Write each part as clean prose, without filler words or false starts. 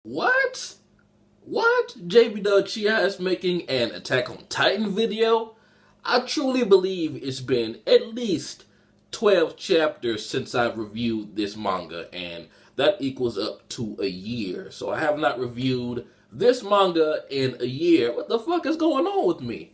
What? What? jbDAuchiha is making an Attack on Titan video? I truly believe it's been at least 12 chapters since I've reviewed this manga, and that equals up to a year. So I have not reviewed this manga in a year. What the fuck is going on with me?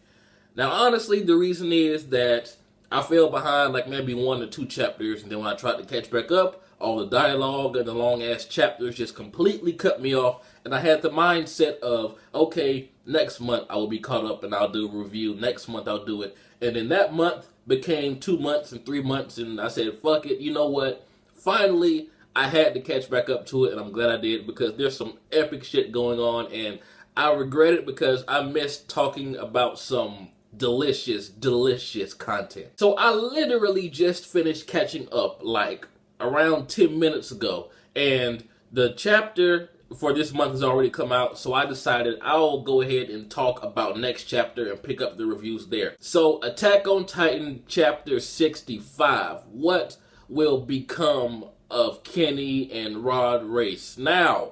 Now, honestly, the reason is that I fell behind like maybe 1 or 2 chapters, and then when I tried to catch back up, all the dialogue and the long-ass chapters just completely cut me off, and I had the mindset of, okay, next month I will be caught up and I'll do a review. Next month I'll do it. And then that month became 2 months and 3 months, and I said, fuck it, you know what? Finally, I had to catch back up to it, and I'm glad I did, because there's some epic shit going on, and I regret it because I missed talking about some delicious content. So I literally just finished catching up like around 10 minutes ago, and the chapter for this month has already come out, so I decided I'll go ahead and talk about next chapter and pick up the reviews there. So Attack on Titan chapter 65, what will become of Kenny and Rod Race? Now,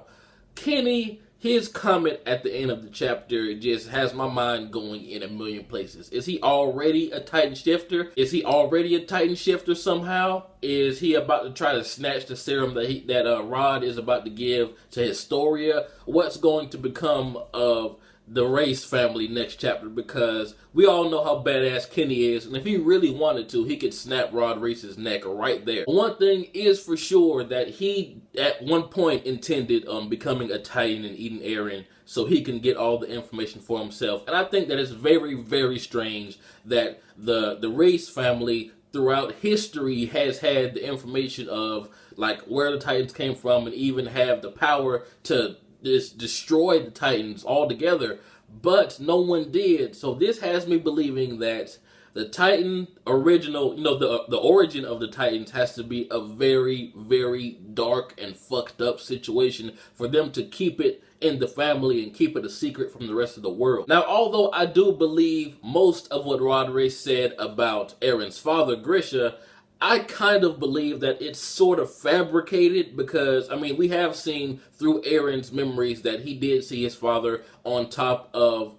Kenny, his comment at the end of the chapter just has my mind going in a million places. Is he already a Titan shifter? Is he already a Titan shifter somehow? Is he about to try to snatch the serum that Rod is about to give to Historia? What's going to become of the Race family next chapter? Because we all know how badass Kenny is, and if he really wanted to, he could snap Rod Race's neck right there. One thing is for sure, that he at one point intended on becoming a Titan and eating Eren so he can get all the information for himself. And I think that it's very strange that the Race family throughout history has had the information of like where the Titans came from, and even have the power to just destroy the Titans altogether, but no one did. So this has me believing that the Titan original, the origin of the Titans has to be a very dark and fucked up situation for them to keep it in the family and keep it a secret from the rest of the world. Now, although I do believe most of what Rod Race said about Eren's father, Grisha, I kind of believe that it's sort of fabricated, because, I mean, we have seen through Eren's memories that he did see his father on top of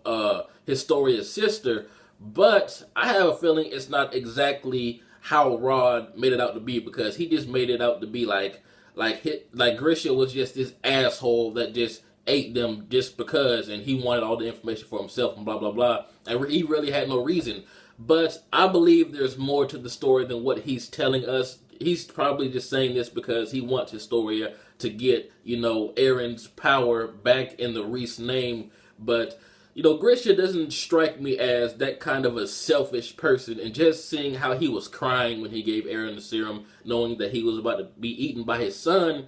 Historia's sister, but I have a feeling it's not exactly how Rod made it out to be, because he just made it out to be like Grisha was just this asshole that just ate them just because, and he wanted all the information for himself and blah blah blah, and he really had no reason. But I believe there's more to the story than what he's telling us. He's probably just saying this because he wants Historia to get, Eren's power back in the Reese name. But, Grisha doesn't strike me as that kind of a selfish person. And just seeing how he was crying when he gave Eren the serum, knowing that he was about to be eaten by his son,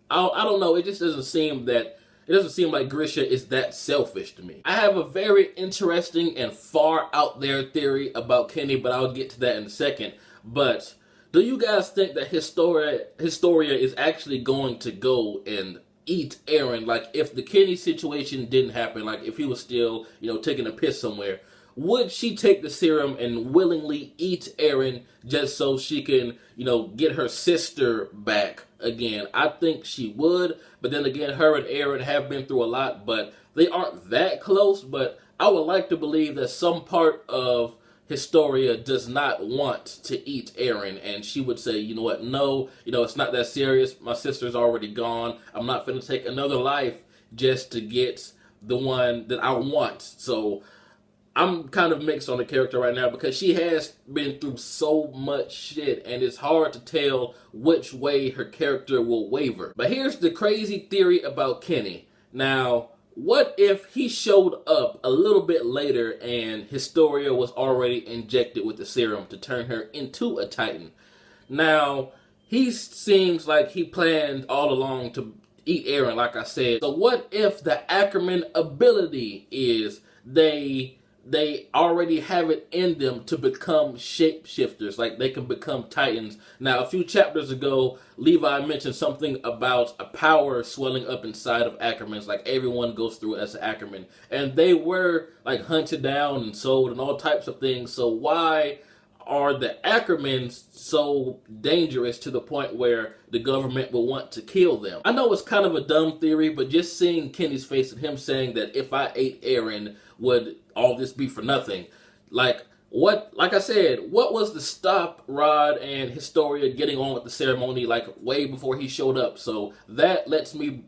I don't know. It just doesn't seem that... It doesn't seem like Grisha is that selfish to me. I have a very interesting and far out there theory about Kenny, but I'll get to that in a second. But do you guys think that Historia is actually going to go and eat Eren? Like, if the Kenny situation didn't happen, like if he was still, taking a piss somewhere, would she take the serum and willingly eat Eren just so she can, get her sister back again? I think she would, but then again, her and Eren have been through a lot, but they aren't that close. But I would like to believe that some part of Historia does not want to eat Eren, and she would say, you know what, no, it's not that serious. My sister's already gone. I'm not going to take another life just to get the one that I want. So I'm kind of mixed on the character right now, because she has been through so much shit, and it's hard to tell which way her character will waver. But here's the crazy theory about Kenny. Now, what if he showed up a little bit later and Historia was already injected with the serum to turn her into a Titan? Now, he seems like he planned all along to eat Eren, like I said. So what if the Ackerman ability is they already have it in them to become shapeshifters, like they can become Titans. Now, a few chapters ago, Levi mentioned something about a power swelling up inside of Ackermans, like everyone goes through it as an Ackerman. And they were like hunted down and sold and all types of things. So why are the Ackermans so dangerous to the point where the government will want to kill them? I know it's kind of a dumb theory, but just seeing Kenny's face and him saying that if I ate Eren, would all this be for nothing? Like I said, what was to stop Rod and Historia getting on with the ceremony like way before he showed up? So that makes me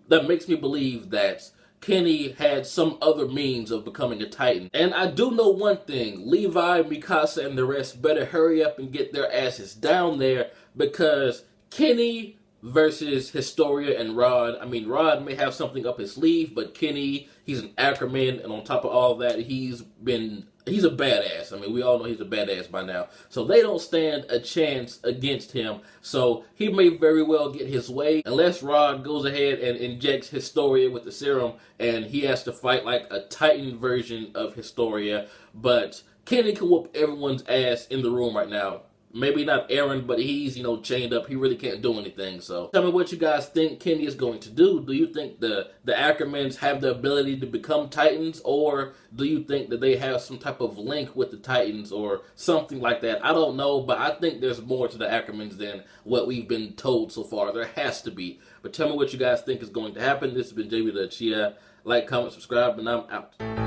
believe that Kenny had some other means of becoming a Titan. And I do know one thing, Levi, Mikasa, and the rest better hurry up and get their asses down there, because Kenny versus Historia and Rod, I mean, Rod may have something up his sleeve, but Kenny, he's an Ackerman, and on top of all that, he's a badass. I mean, we all know he's a badass by now. So they don't stand a chance against him. So he may very well get his way, unless Rod goes ahead and injects Historia with the serum, and he has to fight like a Titan version of Historia. But Kenny can whoop everyone's ass in the room right now. Maybe not Eren, but he's, chained up. He really can't do anything. So tell me what you guys think Kenny is going to do. Do you think the Ackermans have the ability to become Titans? Or do you think that they have some type of link with the Titans or something like that? I don't know, but I think there's more to the Ackermans than what we've been told so far. There has to be. But tell me what you guys think is going to happen. This has been jbDAuchiha. Like, comment, subscribe, and I'm out.